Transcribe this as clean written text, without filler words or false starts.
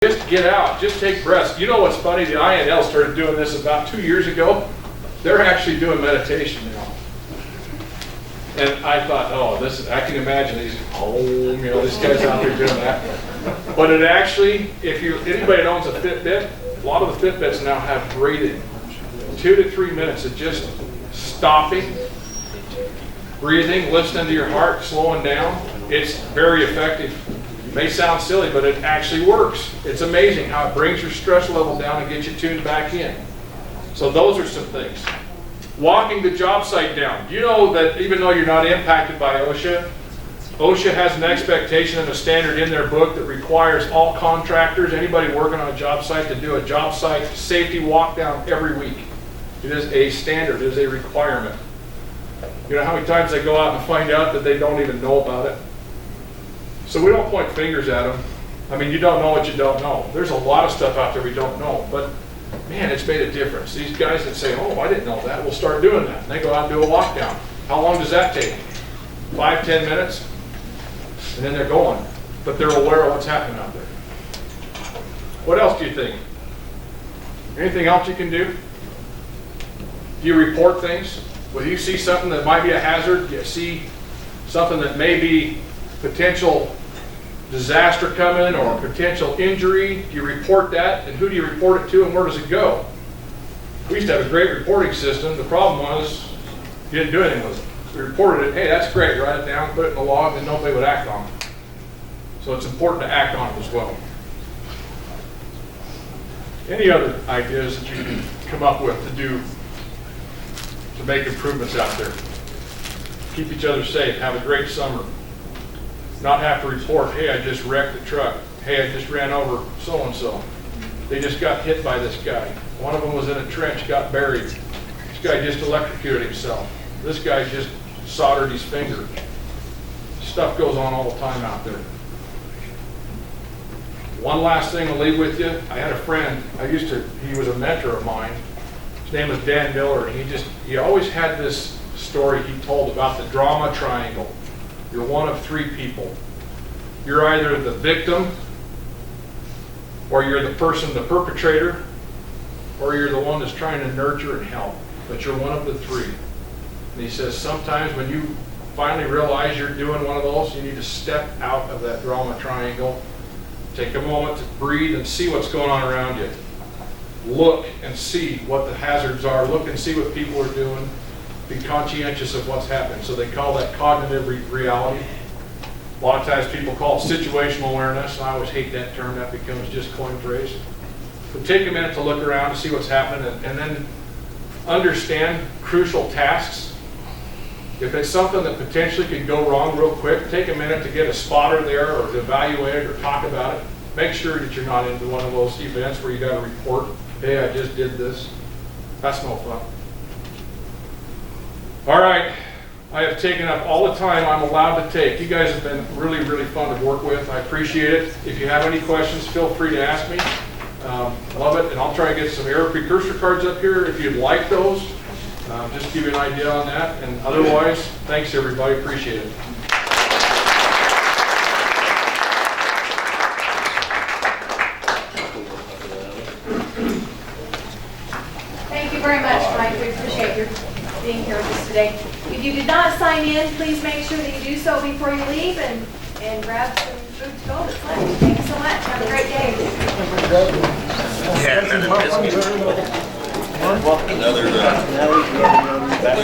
Just get out, just take breaths. You know what's funny? The INL started doing this about 2 years ago. They're actually doing meditation now. And I thought, oh, I can imagine these, these guys out there doing that. But it actually, anybody that owns a Fitbit, a lot of the Fitbits now have breathing. 2 to 3 minutes of just stopping, breathing, listening to your heart, slowing down. It's very effective. It may sound silly, but it actually works. It's amazing how it brings your stress level down and gets you tuned back in. So those are some things. Walking the job site down. Do you know that even though you're not impacted by OSHA, OSHA has an expectation and a standard in their book that requires all contractors, anybody working on a job site, to do a job site safety walk down every week. It is a standard, it is a requirement. You know how many times they go out and find out that they don't even know about it? So we don't point fingers at them. I mean, you don't know what you don't know. There's a lot of stuff out there we don't know, but man, it's made a difference. These guys that say, oh, I didn't know that, we'll start doing that. And they go out and do a walk down. How long does that take? 5, 10 minutes? And then they're going. But they're aware of what's happening out there. What else do you think? Anything else you can do? Do you report things? When you see something that might be a hazard, you see something that may be potential disaster coming or potential injury, do you report that? And who do you report it to and where does it go? We used to have a great reporting system. The problem was you didn't do anything with it. We reported it, hey, that's great, write it down, put it in the log, and nobody would act on it. So it's important to act on it as well. Any other ideas that you can come up with to make improvements out there? Keep each other safe, have a great summer. Not have to report, hey, I just wrecked the truck. Hey, I just ran over so-and-so. They just got hit by this guy. One of them was in a trench, got buried. This guy just electrocuted himself. This guy just soldered his finger. Stuff goes on all the time out there. One last thing I'll leave with you. I had a friend, he was a mentor of mine. His name was Dan Miller, and he always had this story he told about the drama triangle. You're one of 3 people. You're either the victim, or you're the person, the perpetrator, or you're the one that's trying to nurture and help. But you're one of the 3. And he says sometimes when you finally realize you're doing one of those, you need to step out of that drama triangle, take a moment to breathe and see what's going on around you. Look and see what the hazards are. Look and see what people are doing. Be conscientious of what's happening. So they call that cognitive reality. A lot of times people call it situational awareness, and I always hate that term. That becomes just coin phrase. But take a minute to look around and see what's happening, and then understand crucial tasks. If it's something that potentially could go wrong real quick, take a minute to get a spotter there or to evaluate it or talk about it. Make sure that you're not into one of those events where you got to report, hey, I just did this. That's no fun. All right, I have taken up all the time I'm allowed to take. You guys have been really, really fun to work with. I appreciate it. If you have any questions, feel free to ask me. Love it, and I'll try and get some error precursor cards up here if you'd like those. Just to give you an idea on that. And otherwise, thanks everybody, appreciate it. Thank you very much, Mike. We appreciate your being here with us today. If you did not sign in, please make sure that you do so before you leave and grab some food to go that's left. Thank you so much. Have a great day. Yeah, another biscuit. Another